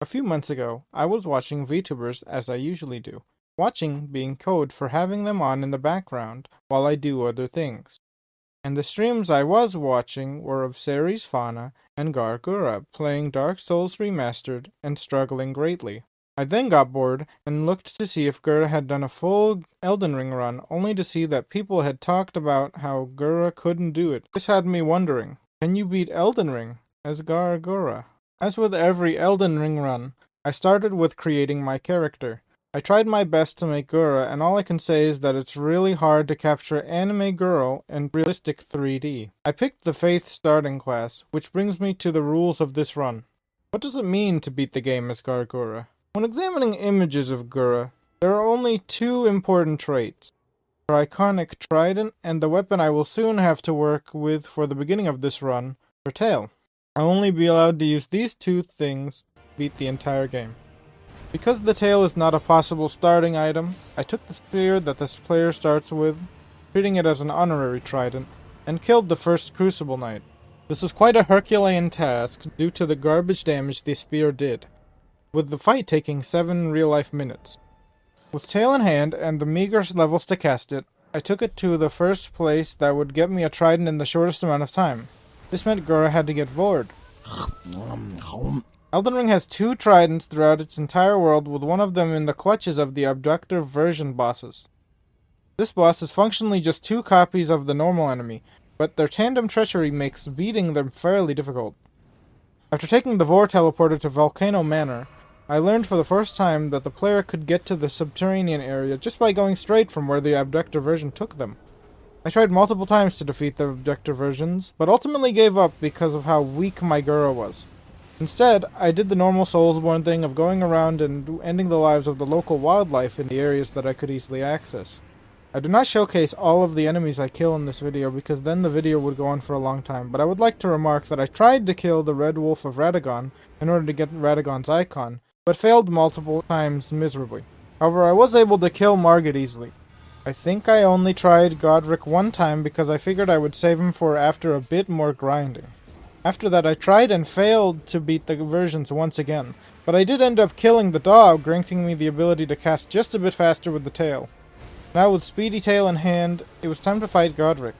A few months ago, I was watching VTubers as I usually do, watching being code for having them on in the background while I do other things. And the streams I was watching were of Ceres Fauna and Gura playing Dark Souls Remastered and struggling greatly. I then got bored and looked to see if Gura had done a full Elden Ring run, only to see that people had talked about how Gura couldn't do it. This had me wondering, can you beat Elden Ring as Gura? As with every Elden Ring run, I started with creating my character. I tried my best to make Gura, and all I can say is that it's really hard to capture anime girl in realistic 3D. I picked the Faith starting class, which brings me to the rules of this run. What does it mean to beat the game as Gura? When examining images of Gura, there are only two important traits: her iconic trident and the weapon I will soon have to work with for the beginning of this run, her tail. I'll only be allowed to use these two things to beat the entire game. Because the tail is not a possible starting item, I took the spear that this player starts with, treating it as an honorary trident, and killed the first Crucible Knight. This was quite a Herculean task due to the garbage damage the spear did, with the fight taking 7 real-life minutes. With tail in hand and the meager levels to cast it, I took it to the first place that would get me a trident in the shortest amount of time. This meant Gura had to get Vord. Elden Ring has 2 tridents throughout its entire world, with one of them in the clutches of the Abductor version bosses. This boss is functionally just 2 copies of the normal enemy, but their tandem treachery makes beating them fairly difficult. After taking the Vord teleporter to Volcano Manor, I learned for the first time that the player could get to the subterranean area just by going straight from where the Abductor version took them. I tried multiple times to defeat the Abductor versions, but ultimately gave up because of how weak my Gura was. Instead, I did the normal Soulsborne thing of going around and ending the lives of the local wildlife in the areas that I could easily access. I do not showcase all of the enemies I kill in this video because then the video would go on for a long time, but I would like to remark that I tried to kill the Red Wolf of Radagon in order to get Radagon's icon, but failed multiple times miserably. However, I was able to kill Margit easily. I think I only tried Godric one time because I figured I would save him for after a bit more grinding. After that I tried and failed to beat the versions once again, but I did end up killing the dog, granting me the ability to cast just a bit faster with the tail. Now with speedy tail in hand, it was time to fight Godric.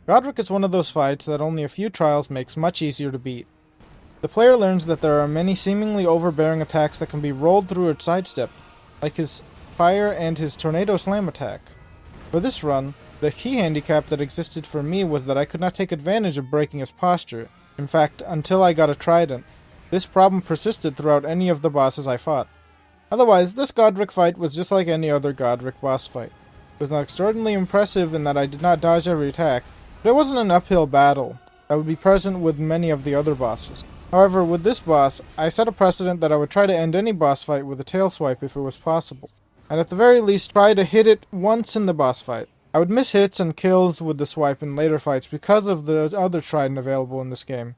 Godric is one of those fights that only a few trials makes much easier to beat. The player learns that there are many seemingly overbearing attacks that can be rolled through or sidestepped, like his fire and his tornado slam attack. For this run, the key handicap that existed for me was that I could not take advantage of breaking his posture. In fact, until I got a trident. This problem persisted throughout any of the bosses I fought. Otherwise, this Godric fight was just like any other Godric boss fight. It was not extraordinarily impressive in that I did not dodge every attack, but it wasn't an uphill battle that would be present with many of the other bosses. However, with this boss, I set a precedent that I would try to end any boss fight with a tail swipe if it was possible, and at the very least try to hit it once in the boss fight. I would miss hits and kills with the swipe in later fights because of the other trident available in this game,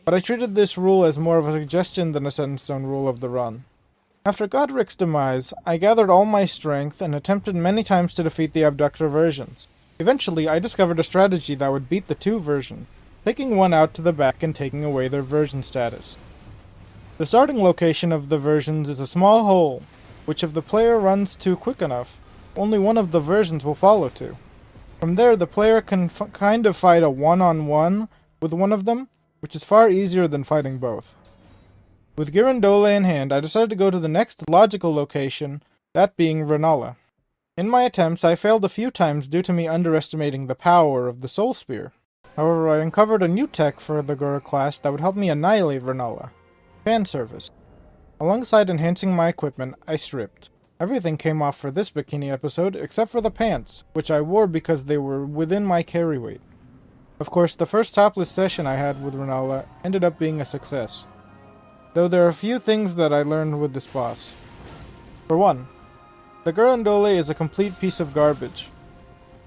but I treated this rule as more of a suggestion than a set in stone rule of the run. After Godric's demise, I gathered all my strength and attempted many times to defeat the Abductor versions. Eventually, I discovered a strategy that would beat the 2 versions, taking one out to the back and taking away their version status. The starting location of the versions is a small hole, which if the player runs to quick enough, only one of the versions will follow to. From there, the player can kind of fight a one-on-one with one of them, which is far easier than fighting both. With Girandole in hand, I decided to go to the next logical location, that being Rennala. In my attempts, I failed a few times due to me underestimating the power of the Soul Spear. However, I uncovered a new tech for the Gura class that would help me annihilate Rennala. Fan service. Alongside enhancing my equipment, I stripped. Everything came off for this bikini episode except for the pants, which I wore because they were within my carry weight. Of course, the first topless session I had with Rennala ended up being a success, though there are a few things that I learned with this boss. For one, the Girandole is a complete piece of garbage.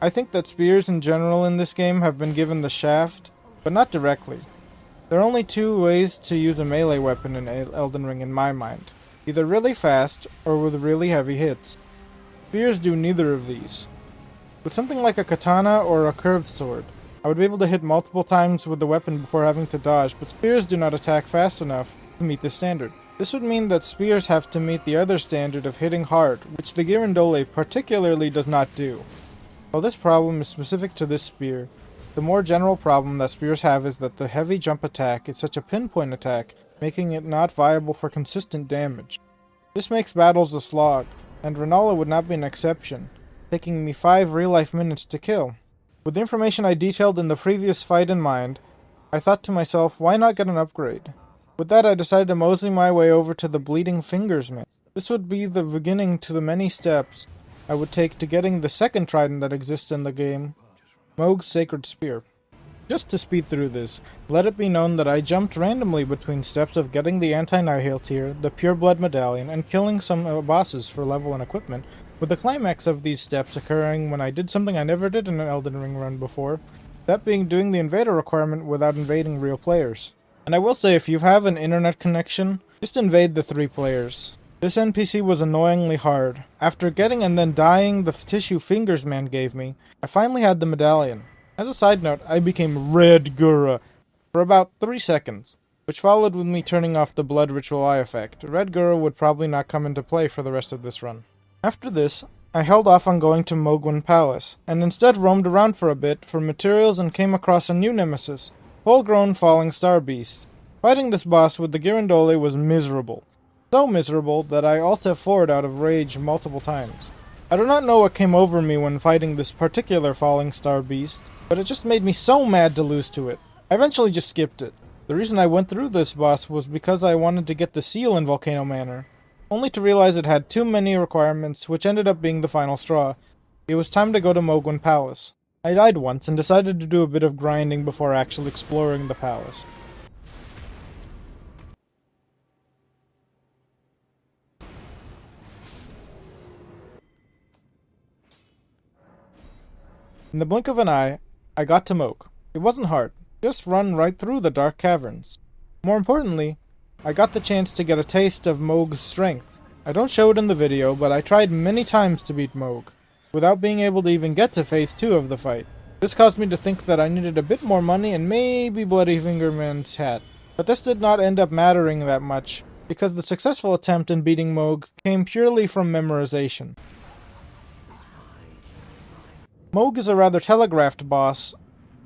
I think that spears in general in this game have been given the shaft, but not directly. There are only 2 ways to use a melee weapon in Elden Ring in my mind, either really fast or with really heavy hits. Spears do neither of these. With something like a katana or a curved sword, I would be able to hit multiple times with the weapon before having to dodge, but spears do not attack fast enough to meet this standard. This would mean that spears have to meet the other standard of hitting hard, which the Girandole particularly does not do. While this problem is specific to this spear, the more general problem that spears have is that the heavy jump attack is such a pinpoint attack, making it not viable for consistent damage. This makes battles a slog, and Rennala would not be an exception, taking me 5 real-life minutes to kill. With the information I detailed in the previous fight in mind, I thought to myself, why not get an upgrade? With that, I decided to mosey my way over to the Bleeding Fingers man. This would be the beginning to the many steps I would take to getting the second trident that exists in the game, Mohg's Sacred Spear. Just to speed through this, let it be known that I jumped randomly between steps of getting the Anti-Nihil tier, the Pure Blood Medallion, and killing some bosses for level and equipment, with the climax of these steps occurring when I did something I never did in an Elden Ring run before, that being doing the invader requirement without invading real players. And I will say, if you have an internet connection, just invade the 3 players. This NPC was annoyingly hard. After getting and then dying the tissue fingers man gave me, I finally had the medallion. As a side note, I became Red Gura for about 3 seconds, which followed with me turning off the blood ritual eye effect. Red Gura would probably not come into play for the rest of this run. After this, I held off on going to Mohg Palace, and instead roamed around for a bit for materials and came across a new nemesis, full-grown Falling Star Beast. Fighting this boss with the Girandole was miserable. So miserable that I alt F4'd out of rage multiple times. I do not know what came over me when fighting this particular Falling Star Beast, but it just made me so mad to lose to it. I eventually just skipped it. The reason I went through this boss was because I wanted to get the seal in Volcano Manor, only to realize it had too many requirements, which ended up being the final straw. It was time to go to Mohg Palace. I died once and decided to do a bit of grinding before actually exploring the palace. In the blink of an eye, I got to Mohg. It wasn't hard, just run right through the dark caverns. More importantly, I got the chance to get a taste of Mohg's strength. I don't show it in the video, but I tried many times to beat Mohg, without being able to even get to phase 2 of the fight. This caused me to think that I needed a bit more money and maybe Bloody Fingerman's hat. But this did not end up mattering that much, because the successful attempt in beating Mohg came purely from memorization. Mohg is a rather telegraphed boss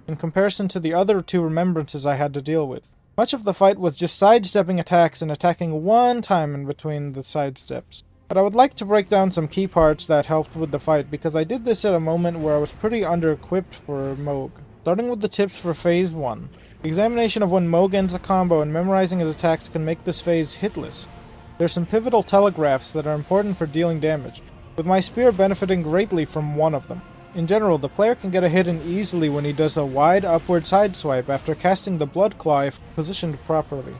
in comparison to the other 2 remembrances I had to deal with. Much of the fight was just sidestepping attacks and attacking one time in between the sidesteps. But I would like to break down some key parts that helped with the fight, because I did this at a moment where I was pretty under-equipped for Mohg. Starting with the tips for Phase 1. The examination of when Mohg ends a combo and memorizing his attacks can make this phase hitless. There's some pivotal telegraphs that are important for dealing damage, with my spear benefiting greatly from one of them. In general, the player can get a hit in easily when he does a wide upward sideswipe after casting the Blood Claw if positioned properly.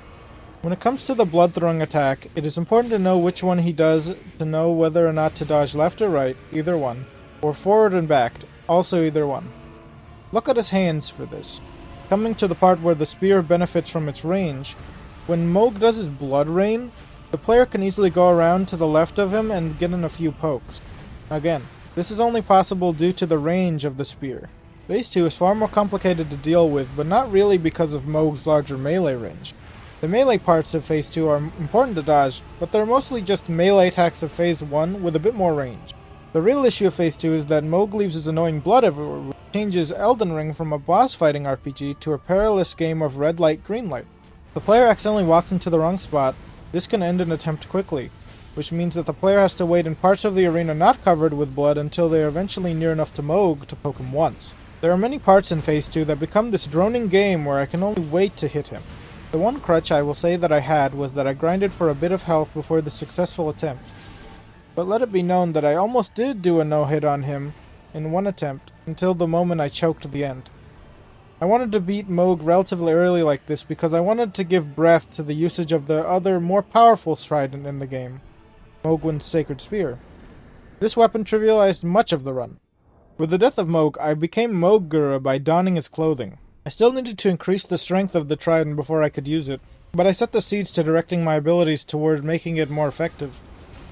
When it comes to the blood-throwing attack, it is important to know which one he does to know whether or not to dodge left or right, either one, or forward and back, also either one. Look at his hands for this. Coming to the part where the spear benefits from its range, when Mohg does his blood rain, the player can easily go around to the left of him and get in a few pokes. Again, this is only possible due to the range of the spear. Phase 2 is far more complicated to deal with, but not really because of Mohg's larger melee range. The melee parts of Phase 2 are important to dodge, but they're mostly just melee attacks of Phase 1 with a bit more range. The real issue of Phase 2 is that Mohg leaves his annoying blood everywhere, which changes Elden Ring from a boss fighting RPG to a perilous game of red light, green light. If the player accidentally walks into the wrong spot, this can end an attempt quickly, which means that the player has to wait in parts of the arena not covered with blood until they are eventually near enough to Mohg to poke him once. There are many parts in Phase 2 that become this droning game where I can only wait to hit him. The one crutch I will say that I had was that I grinded for a bit of health before the successful attempt. But let it be known that I almost did do a no-hit on him in one attempt, until the moment I choked the end. I wanted to beat Mohg relatively early like this because I wanted to give breath to the usage of the other, more powerful trident in the game, Mohg's Sacred Spear. This weapon trivialized much of the run. With the death of Mohg, I became Mohg Gura by donning his clothing. I still needed to increase the strength of the trident before I could use it, but I set the seeds to directing my abilities toward making it more effective.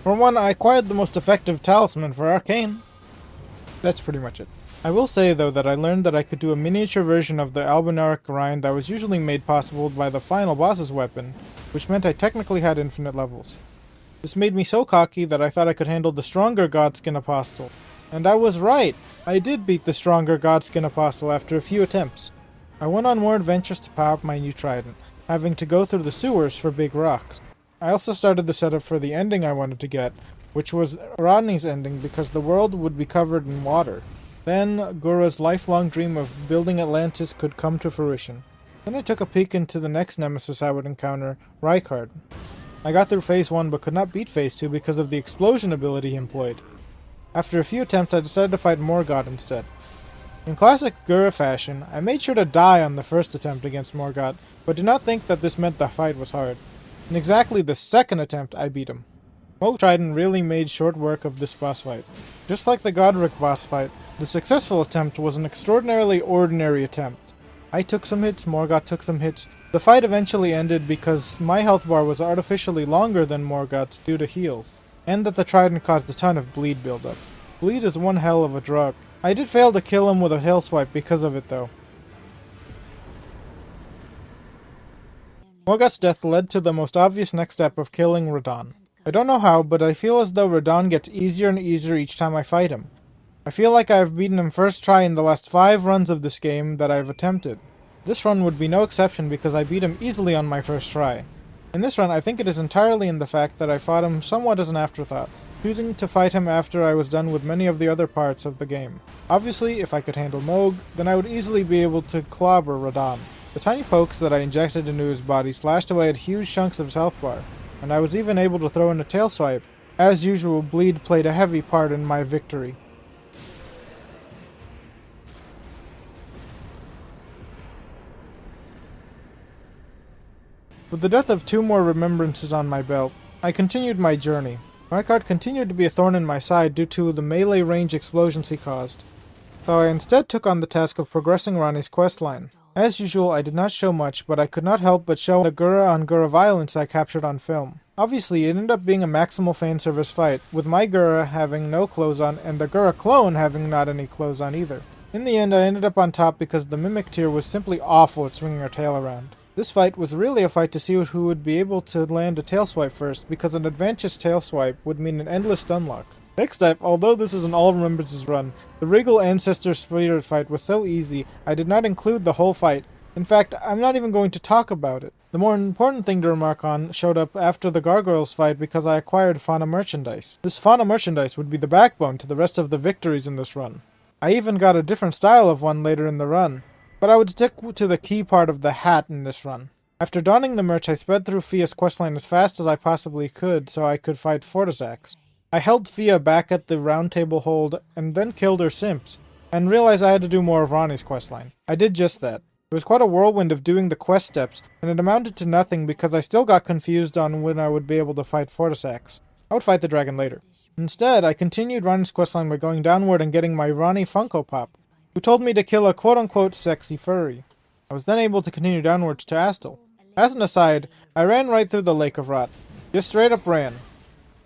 For one, I acquired the most effective talisman for Arcane. That's pretty much it. I will say though that I learned that I could do a miniature version of the Albinauric grind that was usually made possible by the final boss's weapon, which meant I technically had infinite levels. This made me so cocky that I thought I could handle the stronger Godskin Apostle. And I was right! I did beat the stronger Godskin Apostle after a few attempts. I went on more adventures to power up my new trident, having to go through the sewers for big rocks. I also started the setup for the ending I wanted to get, which was Rodney's ending because the world would be covered in water. Then, Gura's lifelong dream of building Atlantis could come to fruition. Then I took a peek into the next nemesis I would encounter, Rykard. I got through Phase 1 but could not beat Phase 2 because of the explosion ability he employed. After a few attempts I decided to fight Morgott instead. In classic Gura fashion, I made sure to die on the first attempt against Morgott, but did not think that this meant the fight was hard. In exactly the second attempt, I beat him. Mohg Trident really made short work of this boss fight. Just like the Godric boss fight, the successful attempt was an extraordinarily ordinary attempt. I took some hits, Morgott took some hits. The fight eventually ended because my health bar was artificially longer than Morgott's due to heals, and that the Trident caused a ton of bleed buildup. Bleed is one hell of a drug. I did fail to kill him with a hail swipe because of it though. Morgott's death led to the most obvious next step of killing Radagon. I don't know how, but I feel as though Radagon gets easier and easier each time I fight him. I feel like I have beaten him first try in the last 5 runs of this game that I have attempted. This run would be no exception because I beat him easily on my first try. In this run, I think it is entirely in the fact that I fought him somewhat as an afterthought, choosing to fight him after I was done with many of the other parts of the game. Obviously, if I could handle Mohg, then I would easily be able to clobber Radagon. The tiny pokes that I injected into his body slashed away at huge chunks of his health bar, and I was even able to throw in a tail swipe. As usual, bleed played a heavy part in my victory. With the death of 2 more remembrances on my belt, I continued my journey. Rykard continued to be a thorn in my side due to the melee range explosions he caused, so I instead took on the task of progressing Ranni's questline. As usual, I did not show much, but I could not help but show the Gura on Gura violence I captured on film. Obviously, it ended up being a maximal fanservice fight, with my Gura having no clothes on and the Gura clone having not any clothes on either. In the end, I ended up on top because the Mimic tier was simply awful at swinging her tail around. This fight was really a fight to see who would be able to land a tail swipe first, because an advantageous tail swipe would mean an endless stun lock. Next up, although this is an all remembrances run, the Regal Ancestor Spirit fight was so easy, I did not include the whole fight. In fact, I'm not even going to talk about it. The more important thing to remark on showed up after the Gargoyles fight because I acquired Fauna merchandise. This Fauna merchandise would be the backbone to the rest of the victories in this run. I even got a different style of one later in the run. But I would stick to the key part of the hat in this run. After donning the merch, I sped through Fia's questline as fast as I possibly could so I could fight Fortisax. I held Fia back at the round table hold and then killed her simps, and realized I had to do more of Ranni's questline. I did just that. It was quite a whirlwind of doing the quest steps, and it amounted to nothing because I still got confused on when I would be able to fight Fortisax. I would fight the dragon later. Instead, I continued Ranni's questline by going downward and getting my Ranni Funko Pop, who told me to kill a quote-unquote sexy furry. I was then able to continue downwards to Astel. As an aside, I ran right through the Lake of Rot. Just straight up ran.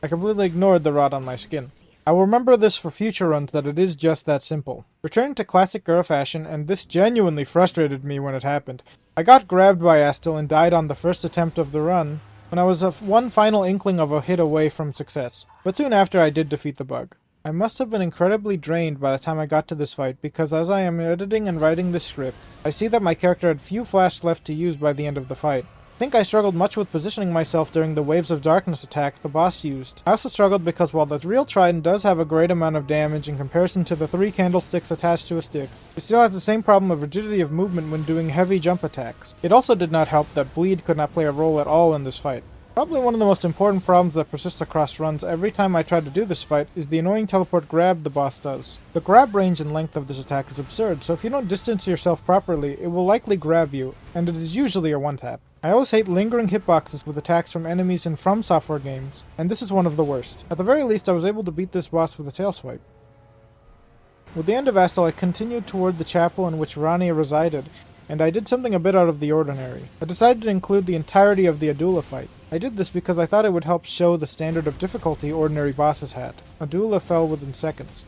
I completely ignored the rot on my skin. I will remember this for future runs that it is just that simple. Returning to classic Gura fashion, and this genuinely frustrated me when it happened, I got grabbed by Astel and died on the first attempt of the run, when I was one final inkling of a hit away from success. But soon after I did defeat the bug. I must have been incredibly drained by the time I got to this fight because as I am editing and writing this script, I see that my character had few flashes left to use by the end of the fight. I think I struggled much with positioning myself during the Waves of Darkness attack the boss used. I also struggled because while the real Trident does have a great amount of damage in comparison to the 3 candlesticks attached to a stick, it still has the same problem of rigidity of movement when doing heavy jump attacks. It also did not help that bleed could not play a role at all in this fight. Probably one of the most important problems that persists across runs every time I try to do this fight is the annoying teleport grab the boss does. The grab range and length of this attack is absurd, so if you don't distance yourself properly, it will likely grab you, and it is usually a one-tap. I always hate lingering hitboxes with attacks from enemies in From Software games, and this is one of the worst. At the very least, I was able to beat this boss with a tail swipe. With the end of Astel, I continued toward the chapel in which Ranni resided, and I did something a bit out of the ordinary. I decided to include the entirety of the Adula fight. I did this because I thought it would help show the standard of difficulty ordinary bosses had. Adula fell within seconds.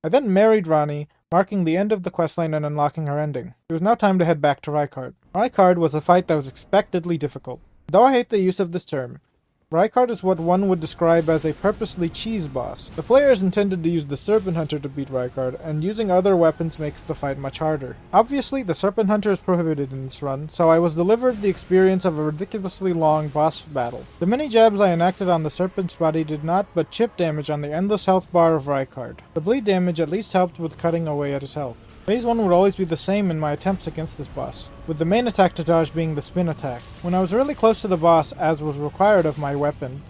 I then married Ranni, marking the end of the questline and unlocking her ending. It was now time to head back to Rykard. Rykard was a fight that was expectedly difficult. Though I hate the use of this term, Rykard is what one would describe as a purposely cheese boss. The player is intended to use the Serpent Hunter to beat Rykard, and using other weapons makes the fight much harder. Obviously, the Serpent Hunter is prohibited in this run, so I was delivered the experience of a ridiculously long boss battle. The many jabs I enacted on the Serpent's body did not but chip damage on the endless health bar of Rykard. The bleed damage at least helped with cutting away at his health. Phase 1 would always be the same in my attempts against this boss, with the main attack to dodge being the spin attack. When I was really close to the boss, as was required of my weapon,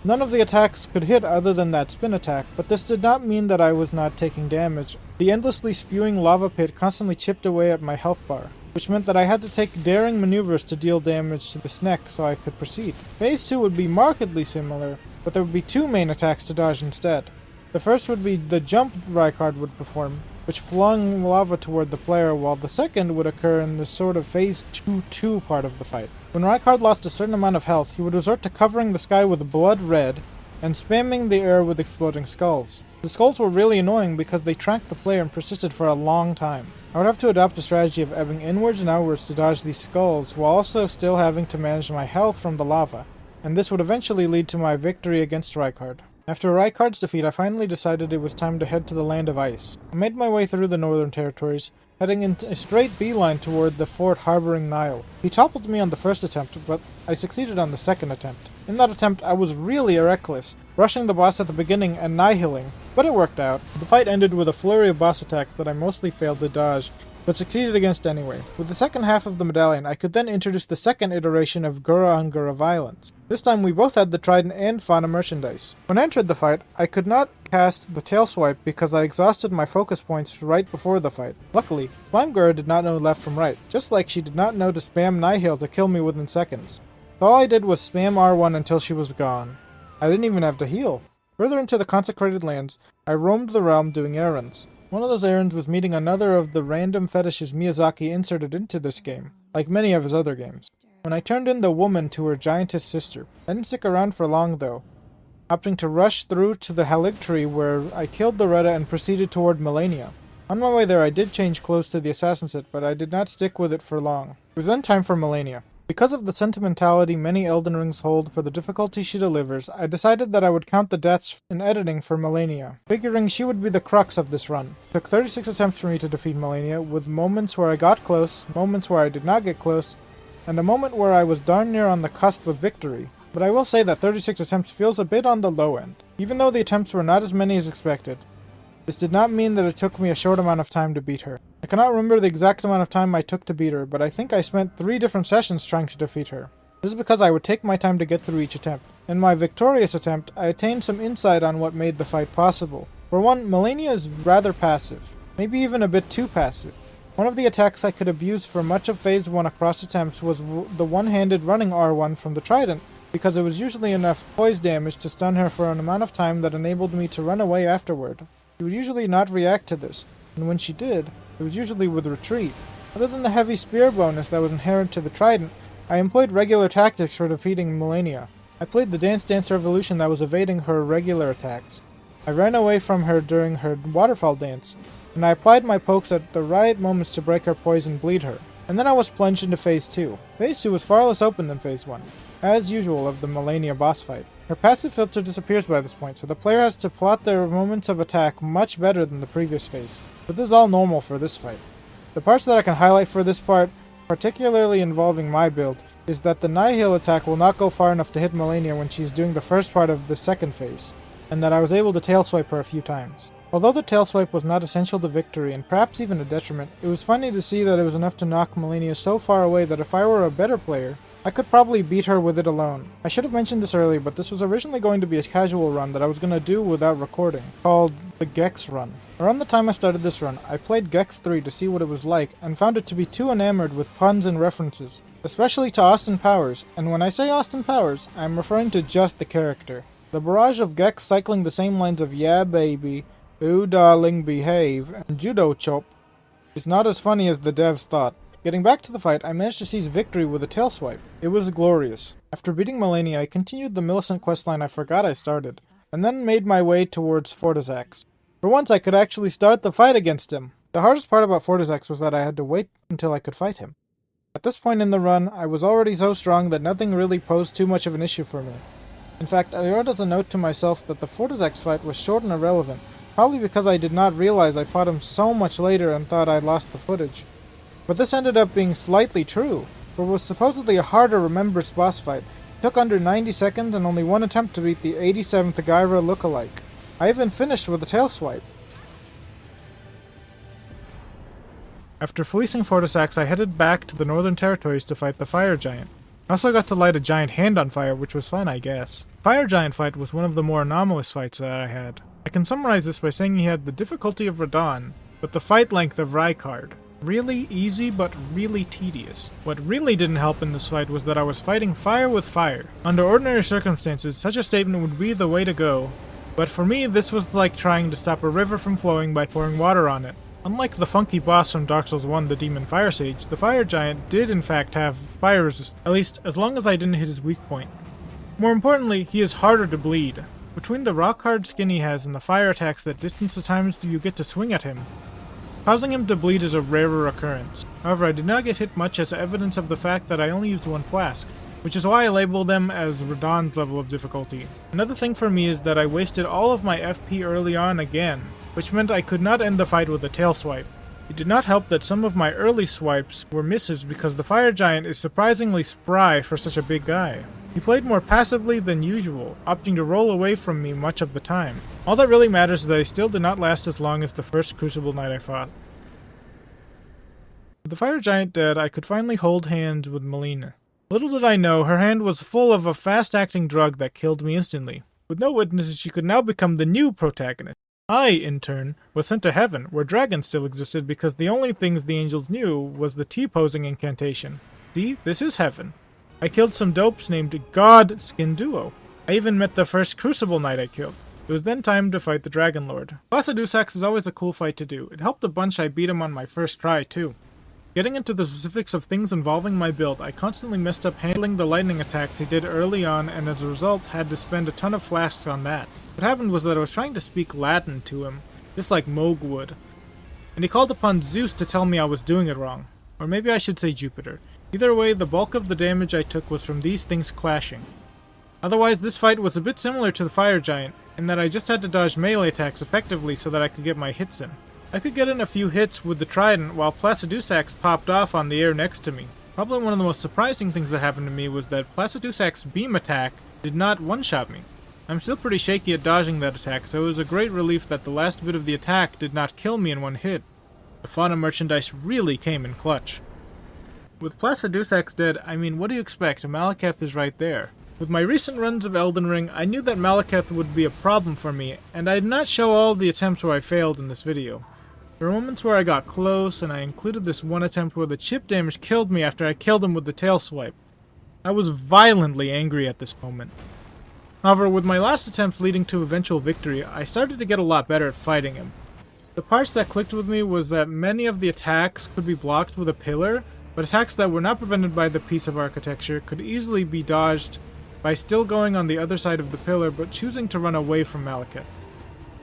none of the attacks could hit other than that spin attack, but this did not mean that I was not taking damage. The endlessly spewing lava pit constantly chipped away at my health bar, which meant that I had to take daring maneuvers to deal damage to this neck so I could proceed. Phase 2 would be markedly similar, but there would be two main attacks to dodge instead. The first would be the jump Rykard would perform, which flung lava toward the player, while the second would occur in this sort of Phase 2-2 part of the fight. When Rykard lost a certain amount of health, he would resort to covering the sky with blood red and spamming the air with exploding skulls. The skulls were really annoying because they tracked the player and persisted for a long time. I would have to adopt a strategy of ebbing inwards and outwards to dodge these skulls, while also still having to manage my health from the lava, and this would eventually lead to my victory against Rykard. After Rykard's defeat, I finally decided it was time to head to the Land of Ice. I made my way through the northern territories, heading in a straight beeline toward the fort harboring Nile. He toppled me on the first attempt, but I succeeded on the second attempt. In that attempt, I was really reckless, rushing the boss at the beginning and nihiling, but it worked out. The fight ended with a flurry of boss attacks that I mostly failed to dodge, but succeeded against anyway. With the second half of the medallion, I could then introduce the second iteration of Gura on Gura violence. This time we both had the trident and fauna merchandise. When I entered the fight, I could not cast the tail swipe because I exhausted my focus points right before the fight. Luckily, Slime Gura did not know left from right, just like she did not know to spam Nihil to kill me within seconds. So all I did was spam R1 until she was gone. I didn't even have to heal. Further into the consecrated lands, I roamed the realm doing errands. One of those errands was meeting another of the random fetishes Miyazaki inserted into this game, like many of his other games. When I turned in the woman to her giantess sister, I didn't stick around for long though, opting to rush through to the Haligtree where I killed the Reda and proceeded toward Malenia. On my way there I did change clothes to the assassin set, but I did not stick with it for long. It was then time for Malenia. Because of the sentimentality many Elden Rings hold for the difficulty she delivers, I decided that I would count the deaths in editing for Malenia, figuring she would be the crux of this run. It took 36 attempts for me to defeat Malenia, with moments where I got close, moments where I did not get close, and a moment where I was darn near on the cusp of victory. But I will say that 36 attempts feels a bit on the low end. Even though the attempts were not as many as expected, this did not mean that it took me a short amount of time to beat her. I cannot remember the exact amount of time I took to beat her, but I think I spent 3 different sessions trying to defeat her. This is because I would take my time to get through each attempt. In my victorious attempt, I attained some insight on what made the fight possible. For one, Malenia is rather passive, maybe even a bit too passive. One of the attacks I could abuse for much of Phase 1 across attempts was the one-handed running R1 from the trident, because it was usually enough poise damage to stun her for an amount of time that enabled me to run away afterward. She would usually not react to this, and when she did, it was usually with retreat. Other than the heavy spear bonus that was inherent to the trident, I employed regular tactics for defeating Malenia. I played the Dance Dance Revolution that was evading her regular attacks. I ran away from her during her waterfall dance, and I applied my pokes at the right moments to break her poise and bleed her. And then I was plunged into Phase 2. Phase 2 was far less open than Phase 1, as usual of the Malenia boss fight. Her passive filter disappears by this point, so the player has to plot their moments of attack much better than the previous phase. But this is all normal for this fight. The parts that I can highlight for this part, particularly involving my build, is that the Nihil attack will not go far enough to hit Malenia when she's doing the first part of the second phase, and that I was able to tail swipe her a few times. Although the tail swipe was not essential to victory, and perhaps even a detriment, it was funny to see that it was enough to knock Malenia so far away that if I were a better player, I could probably beat her with it alone. I should have mentioned this earlier, but this was originally going to be a casual run that I was going to do without recording, called the Gex run. Around the time I started this run, I played Gex 3 to see what it was like, and found it to be too enamored with puns and references, especially to Austin Powers, and when I say Austin Powers, I'm referring to just the character. The barrage of Gex cycling the same lines of "Yeah baby," "Ooh darling behave," and "Judo chop" is not as funny as the devs thought. Getting back to the fight, I managed to seize victory with a tail swipe. It was glorious. After beating Malenia, I continued the Millicent questline I forgot I started, and then made my way towards Fortizax. For once I could actually start the fight against him. The hardest part about Fortizx was that I had to wait until I could fight him. At this point in the run, I was already so strong that nothing really posed too much of an issue for me. In fact, I wrote as a note to myself that the Fortizx fight was short and irrelevant, probably because I did not realize I fought him so much later and thought I'd lost the footage. But this ended up being slightly true, for it was supposedly a hard-to-remember boss fight. It took under 90 seconds and only one attempt to beat the 87th Gawr lookalike. I even finished with a tail swipe. After fleecing Fortizx, I headed back to the Northern Territories to fight the Fire Giant. I also got to light a giant hand on fire, which was fun, I guess. The Fire Giant fight was one of the more anomalous fights that I had. I can summarize this by saying he had the difficulty of Radagon, but the fight length of Rykard. Really easy, but really tedious. What really didn't help in this fight was that I was fighting fire with fire. Under ordinary circumstances, such a statement would be the way to go, but for me this was like trying to stop a river from flowing by pouring water on it. Unlike the funky boss from Dark Souls 1, the Demon Fire Sage, the Fire Giant did in fact have fire resist, at least as long as I didn't hit his weak point. More importantly, he is harder to bleed. Between the rock-hard skin he has and the fire attacks that distance the times you get to swing at him, causing him to bleed is a rarer occurrence. However, I did not get hit much as evidence of the fact that I only used one flask, which is why I label them as Radagon's level of difficulty. Another thing for me is that I wasted all of my FP early on again, which meant I could not end the fight with a tail swipe. It did not help that some of my early swipes were misses because the Fire Giant is surprisingly spry for such a big guy. He played more passively than usual, opting to roll away from me much of the time. All that really matters is that I still did not last as long as the first Crucible night I fought. With the Fire Giant dead, I could finally hold hands with Malenia. Little did I know, her hand was full of a fast-acting drug that killed me instantly. With no witnesses, she could now become the new protagonist. I, in turn, was sent to heaven, where dragons still existed because the only things the angels knew was the T-posing incantation. See, this is heaven. I killed some dopes named God Skin Duo. I even met the first Crucible Knight I killed. It was then time to fight the Dragon Lord. Placidusax is always a cool fight to do. It helped a bunch I beat him on my first try, too. Getting into the specifics of things involving my build, I constantly messed up handling the lightning attacks he did early on, and as a result had to spend a ton of flasks on that. What happened was that I was trying to speak Latin to him, just like Mohg would, and he called upon Zeus to tell me I was doing it wrong. Or maybe I should say Jupiter. Either way, the bulk of the damage I took was from these things clashing. Otherwise, this fight was a bit similar to the Fire Giant, in that I just had to dodge melee attacks effectively so that I could get my hits in. I could get in a few hits with the trident while Placidusax popped off on the air next to me. Probably one of the most surprising things that happened to me was that Placidusax's beam attack did not one-shot me. I'm still pretty shaky at dodging that attack, so it was a great relief that the last bit of the attack did not kill me in one hit. The fauna merchandise really came in clutch. With Placidusax dead, I mean, what do you expect? Malekith is right there. With my recent runs of Elden Ring, I knew that Malekith would be a problem for me, and I did not show all the attempts where I failed in this video. There were moments where I got close, and I included this one attempt where the chip damage killed me after I killed him with the tail swipe. I was violently angry at this moment. However, with my last attempts leading to eventual victory, I started to get a lot better at fighting him. The parts that clicked with me was that many of the attacks could be blocked with a pillar, but attacks that were not prevented by the piece of architecture could easily be dodged by still going on the other side of the pillar but choosing to run away from Malekith.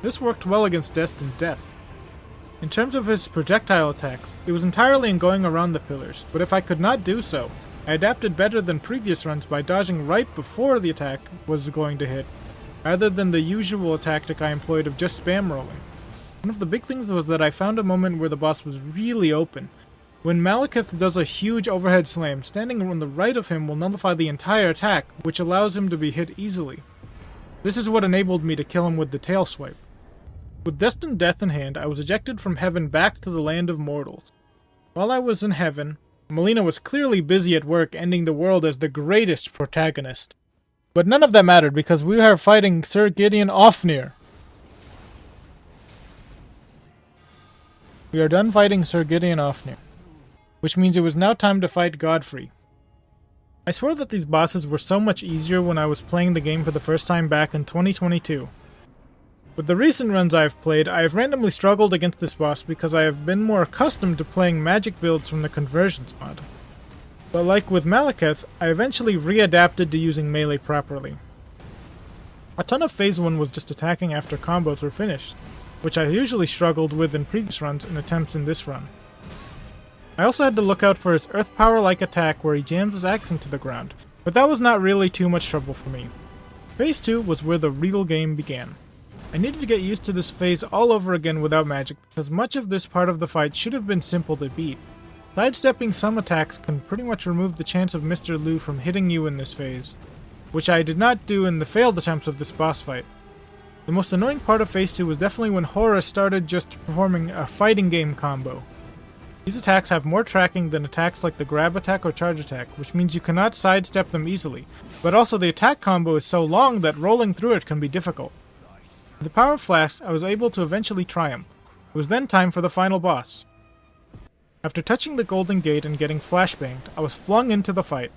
This worked well against Destined Death. In terms of his projectile attacks, it was entirely in going around the pillars, but if I could not do so, I adapted better than previous runs by dodging right before the attack was going to hit, rather than the usual tactic I employed of just spam rolling. One of the big things was that I found a moment where the boss was really open. When Malekith does a huge overhead slam, standing on the right of him will nullify the entire attack, which allows him to be hit easily. This is what enabled me to kill him with the tail swipe. With Destined Death in hand, I was ejected from heaven back to the land of mortals. While I was in heaven, Malenia was clearly busy at work ending the world as the greatest protagonist. But none of that mattered because we were fighting Sir Gideon Ofnir. We are done fighting Sir Gideon Ofnir, which means it was now time to fight Godfrey. I swear that these bosses were so much easier when I was playing the game for the first time back in 2022. With the recent runs I have played, I have randomly struggled against this boss because I have been more accustomed to playing magic builds from the Conversions mod. But like with Malekith, I eventually readapted to using melee properly. A ton of Phase 1 was just attacking after combos were finished, which I usually struggled with in previous runs and attempts in this run. I also had to look out for his earth power-like attack where he jams his axe into the ground, but that was not really too much trouble for me. Phase 2 was where the real game began. I needed to get used to this phase all over again without magic, because much of this part of the fight should have been simple to beat. Sidestepping some attacks can pretty much remove the chance of Mr. Lu from hitting you in this phase, which I did not do in the failed attempts of this boss fight. The most annoying part of phase 2 was definitely when Horus started just performing a fighting game combo. These attacks have more tracking than attacks like the grab attack or charge attack, which means you cannot sidestep them easily, but also the attack combo is so long that rolling through it can be difficult. With the power of Flash, I was able to eventually triumph. It was then time for the final boss. After touching the golden gate and getting flashbanged, I was flung into the fight.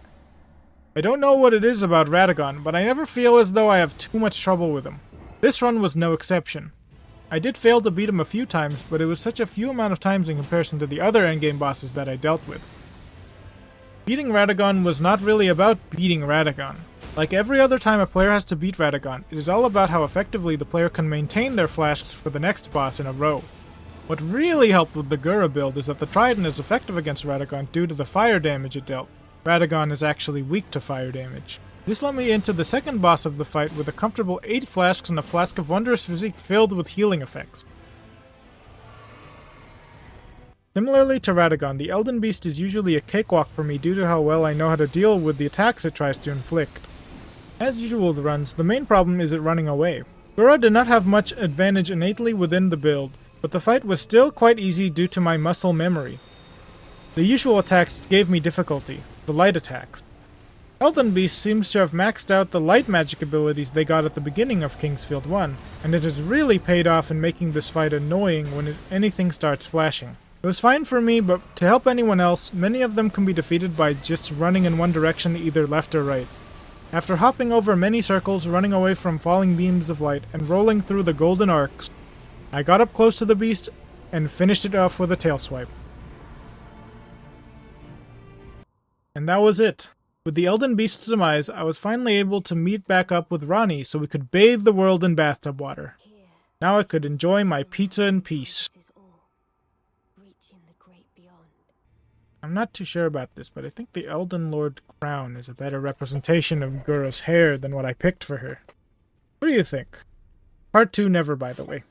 I don't know what it is about Radagon, but I never feel as though I have too much trouble with him. This run was no exception. I did fail to beat him a few times, but it was such a few amount of times in comparison to the other endgame bosses that I dealt with. Beating Radagon was not really about beating Radagon. Like every other time a player has to beat Radagon, it is all about how effectively the player can maintain their flashes for the next boss in a row. What really helped with the Gura build is that the trident is effective against Radagon due to the fire damage it dealt. Radagon is actually weak to fire damage. This led me into the second boss of the fight with a comfortable 8 flasks and a flask of Wondrous Physique filled with healing effects. Similarly to Radagon, the Elden Beast is usually a cakewalk for me due to how well I know how to deal with the attacks it tries to inflict. As usual with runs, the main problem is it running away. Gura did not have much advantage innately within the build, but the fight was still quite easy due to my muscle memory. The usual attacks gave me difficulty, the light attacks. Elden Beast seems to have maxed out the light magic abilities they got at the beginning of Kingsfield 1, and it has really paid off in making this fight annoying when anything starts flashing. It was fine for me, but to help anyone else, many of them can be defeated by just running in one direction, either left or right. After hopping over many circles, running away from falling beams of light, and rolling through the golden arcs, I got up close to the beast and finished it off with a tail swipe. And that was it. With the Elden Beast's demise, I was finally able to meet back up with Ronnie so we could bathe the world in bathtub water. Now I could enjoy my pizza in peace. I'm not too sure about this, but I think the Elden Lord crown is a better representation of Gura's hair than what I picked for her. What do you think? Part 2 never, by the way.